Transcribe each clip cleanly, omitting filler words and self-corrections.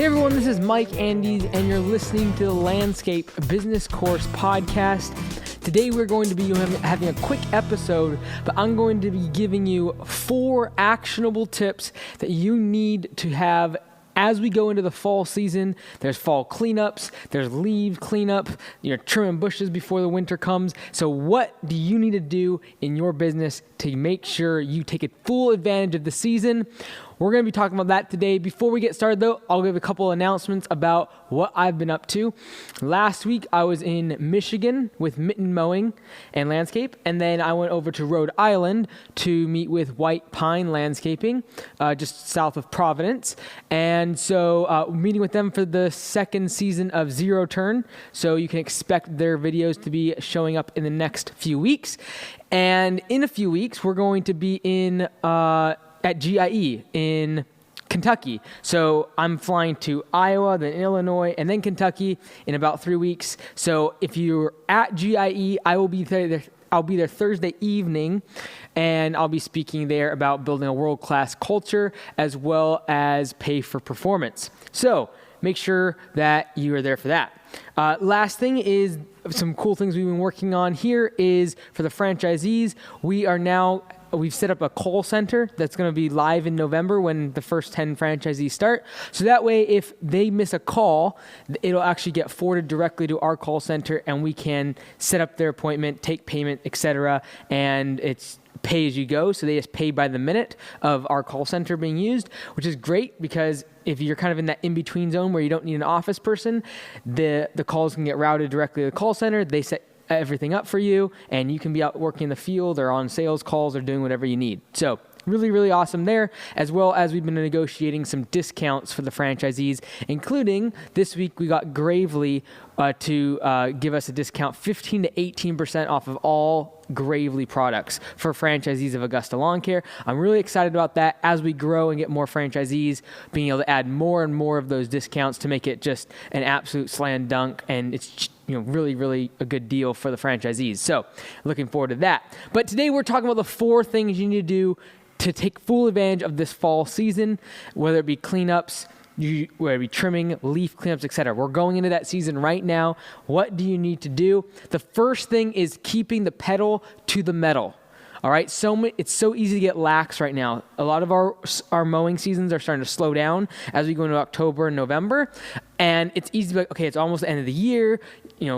Hey everyone, this is Mike Andes, and you're listening to the Landscape Business Course Podcast. Today we're going to be having a quick episode, but I'm going to be giving you 4 actionable tips that you need to have as we go into the fall season. There's fall cleanups, there's leaf cleanup, trimming bushes before the winter comes. So what do you need to do in your business to make sure you take full advantage of the season? We're going to be talking about that today. Before we get started, though, I'll give a couple announcements about what I've been up to. Last week, I was in Michigan with Mitten Mowing and Landscape, and then I went over to Rhode Island to meet with White Pine Landscaping, just south of Providence. And so meeting with them for the second season of ZeroTurn, so you can expect their videos to be showing up in the next few weeks. And in a few weeks, we're going to be in at GIE in Kentucky. So I'm flying to Iowa, then Illinois, and then Kentucky in about 3 weeks. So if you're at GIE, I will be there. I'll be there Thursday evening, and I'll be speaking there about building a world-class culture as well as pay for performance. So make sure that you are there for that. Last thing is some cool things we've been working on here is for the franchisees. We've set up a call center that's going to be live in November when the first 10 franchisees start. So that way, if they miss a call, it'll actually get forwarded directly to our call center, and we can set up their appointment, take payment, etc. And it's pay as you go. So they just pay by the minute of our call center being used, which is great because if you're kind of in that in-between zone where you don't need an office person, the calls can get routed directly to the call center. They set everything up for you, and you can be out working in the field or on sales calls or doing whatever you need. So really, really awesome there, as well as we've been negotiating some discounts for the franchisees, including this week we got Gravely to give us a discount 15 to 18% off of all Gravely products for franchisees of Augusta Lawn Care. I'm really excited about that as we grow and get more franchisees, being able to add more and more of those discounts to make it just an absolute slam dunk, and it's really, really a good deal for the franchisees. So looking forward to that. But today we're talking about the 4 things you need to do to take full advantage of this fall season, whether it be cleanups, whether it be trimming, leaf cleanups, etc. We're going into that season right now. What do you need to do? The first thing is keeping the pedal to the metal. All right, it's so easy to get lax right now. A lot of our mowing seasons are starting to slow down as we go into October and November, and it's easy to be like, okay, it's almost the end of the year.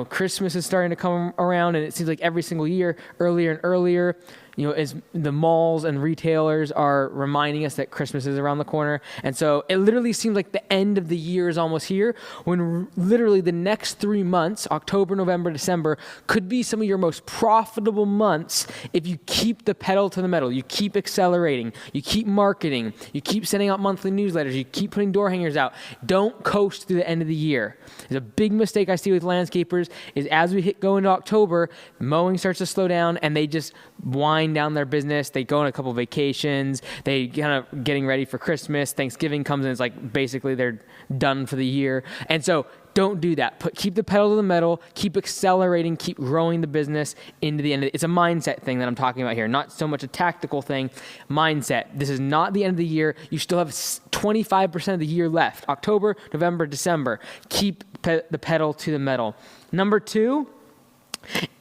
Christmas is starting to come around, and it seems like every single year, earlier and earlier, as the malls and retailers are reminding us that Christmas is around the corner. And so it literally seems like the end of the year is almost here, when literally the next 3 months, October, November, December, could be some of your most profitable months if you keep the pedal to the metal, you keep accelerating, you keep marketing, you keep sending out monthly newsletters, you keep putting door hangers out. Don't coast through the end of the year. It's a big mistake I see with landscapers is as we go into October, mowing starts to slow down, and they just wind down their business. They go on a couple of vacations. They kind of getting ready for Christmas. Thanksgiving comes in. It's like basically they're done for the year. And so don't do that. Keep the pedal to the metal. Keep accelerating. Keep growing the business into the end. It's a mindset thing that I'm talking about here, not so much a tactical thing. Mindset. This is not the end of the year. You still have 25% of the year left. October, November, December. Keep the pedal to the metal. Number 2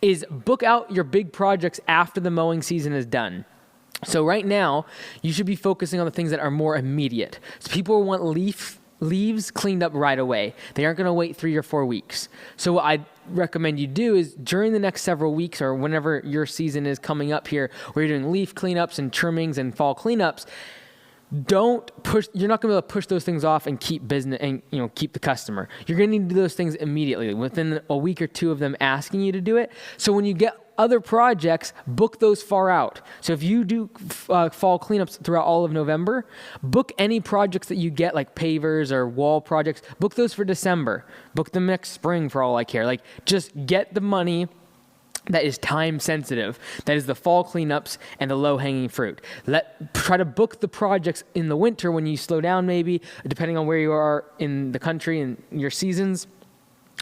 is book out your big projects after the mowing season is done. So right now, you should be focusing on the things that are more immediate. So people want leaves cleaned up right away. They aren't going to wait 3 or 4 weeks. So what I recommend you do is during the next several weeks or whenever your season is coming up here, where you're doing leaf cleanups and trimmings and fall cleanups, you're not going to be able to push those things off and keep business and keep the customer. You're going to need to do those things immediately within a week or 2 of them asking you to do it. So when you get other projects, book those far out. So if you do fall cleanups throughout all of November, book any projects that you get, like pavers or wall projects, book those for December. Book them next spring for all I care. Like, just get the money that is time sensitive. That is the fall cleanups and the low hanging fruit. Try to book the projects in the winter when you slow down, maybe depending on where you are in the country and your seasons.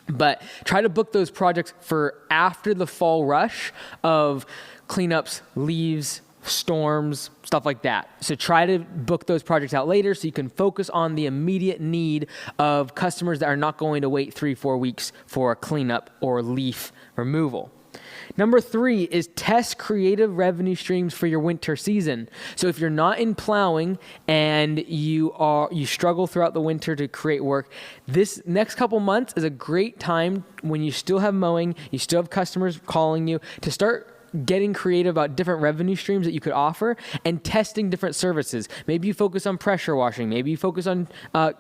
But try to book those projects for after the fall rush of cleanups, leaves, storms, stuff like that. So try to book those projects out later so you can focus on the immediate need of customers that are not going to wait 3-4 weeks for a cleanup or leaf removal. Number 3 is test creative revenue streams for your winter season. So if you're not in plowing and you struggle throughout the winter to create work, this next couple months is a great time when you still have mowing, you still have customers calling you, to start getting creative about different revenue streams that you could offer and testing different services. Maybe you focus on pressure washing. Maybe you focus on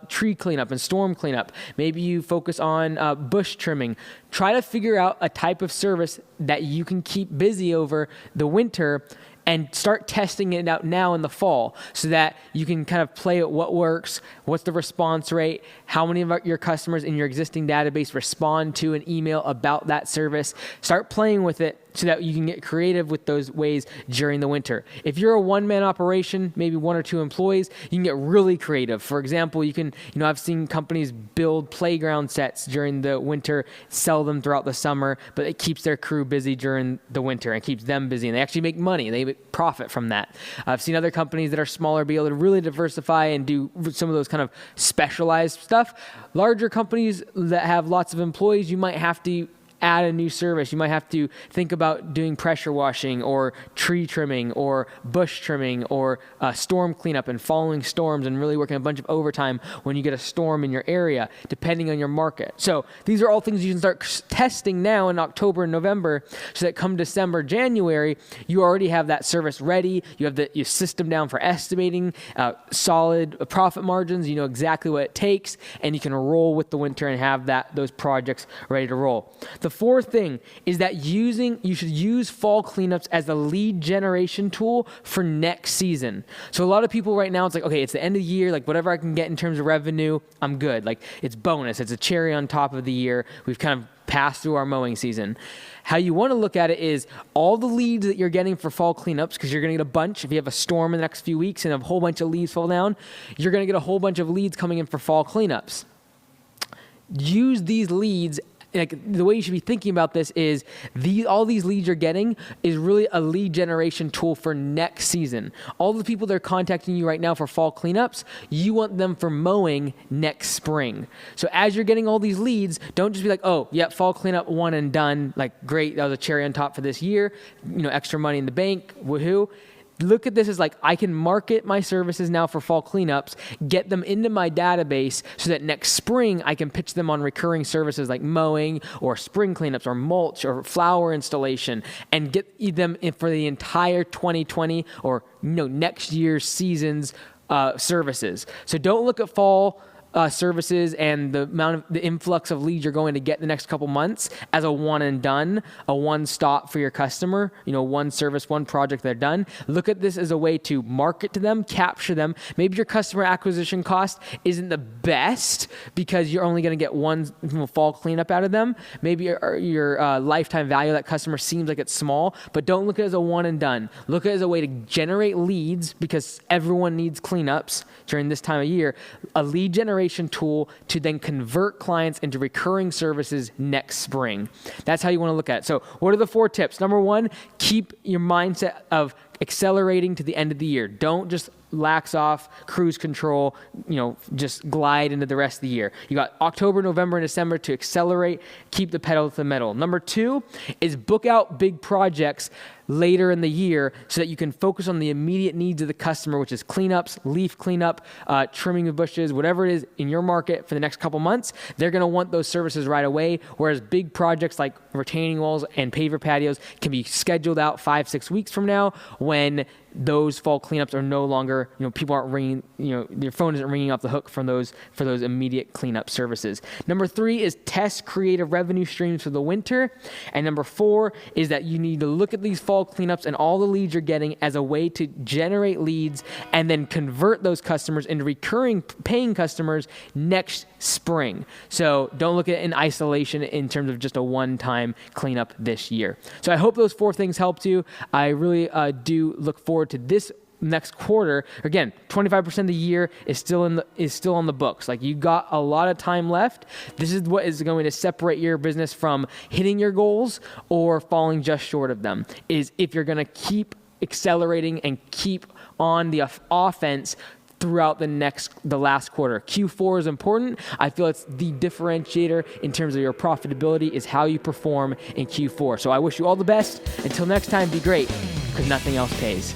tree cleanup and storm cleanup. Maybe you focus on bush trimming. Try to figure out a type of service that you can keep busy over the winter and start testing it out now in the fall so that you can kind of play at what works, what's the response rate, how many of your customers in your existing database respond to an email about that service. Start playing with it so that you can get creative with those ways during the winter. If you're a one-man operation, maybe 1 or 2 employees, you can get really creative. For example, you can, I've seen companies build playground sets during the winter, sell them throughout the summer, but it keeps their crew busy during the winter and keeps them busy, and they actually make money. They make profit from that. I've seen other companies that are smaller be able to really diversify and do some of those kind of specialized stuff. Larger companies that have lots of employees, you might have to add a new service. You might have to think about doing pressure washing or tree trimming or bush trimming or storm cleanup and following storms and really working a bunch of overtime when you get a storm in your area, depending on your market. So these are all things you can start testing now in October and November so that come December, January, you already have that service ready. You have your system down for estimating, solid profit margins. You know exactly what it takes, and you can roll with the winter and have those projects ready to roll. The 4th thing is that you should use fall cleanups as a lead generation tool for next season. So a lot of people right now, it's like, okay, it's the end of the year, like whatever I can get in terms of revenue, I'm good. Like it's bonus, it's a cherry on top of the year. We've kind of passed through our mowing season. How you want to look at it is all the leads that you're getting for fall cleanups, because you're going to get a bunch. If you have a storm in the next few weeks and a whole bunch of leaves fall down, you're going to get a whole bunch of leads coming in for fall cleanups. Use these leads. Like the way you should be thinking about this is all these leads you're getting is really a lead generation tool for next season. All the people that are contacting you right now for fall cleanups, you want them for mowing next spring. So as you're getting all these leads, don't just be like, oh, yeah, fall cleanup, one and done. Like, great, that was a cherry on top for this year. Extra money in the bank, woohoo. Look at this as like, I can market my services now for fall cleanups, get them into my database so that next spring I can pitch them on recurring services like mowing or spring cleanups or mulch or flower installation, and get them in for the entire 2020 or next year's season's services. So don't look at fall services and the influx of leads you're going to get the next couple months as a one and done, a one stop for your customer, one service, one project, they're done. Look at this as a way to market to them, capture them. Maybe your customer acquisition cost isn't the best because you're only going to get one fall cleanup out of them. Maybe your lifetime value of that customer seems like it's small, but don't look at it as a one and done. Look at it as a way to generate leads, because everyone needs cleanups during this time of year. A lead generation tool to then convert clients into recurring services next spring. That's how you want to look at it. So what are the 4 tips? Number 1, keep your mindset of accelerating to the end of the year. Don't just lax off, cruise control, just glide into the rest of the year. You got October, November, and December to accelerate, keep the pedal to the metal. Number 2 is book out big projects later in the year so that you can focus on the immediate needs of the customer, which is cleanups, leaf cleanup, trimming of bushes, whatever it is in your market for the next couple months. They're going to want those services right away, whereas big projects like retaining walls and paver patios can be scheduled out 5-6 weeks from now, when those fall cleanups are no longer, people aren't ringing, your phone isn't ringing off the hook for those immediate cleanup services. Number 3 is test creative revenue streams for the winter. And number 4 is that you need to look at these fall cleanups and all the leads you're getting as a way to generate leads and then convert those customers into recurring paying customers next spring. So don't look at it in isolation in terms of just a one-time cleanup this year. So I hope those 4 things helped you. I really do look forward to this next quarter. Again, 25% of the year is still on the books. Like, you got a lot of time left. This is what is going to separate your business from hitting your goals or falling just short of them, is if you're going to keep accelerating and keep on the offense throughout the last quarter. Q4 is important. I feel it's the differentiator in terms of your profitability is how you perform in Q4. So I wish you all the best. Until next time, be great, because nothing else pays.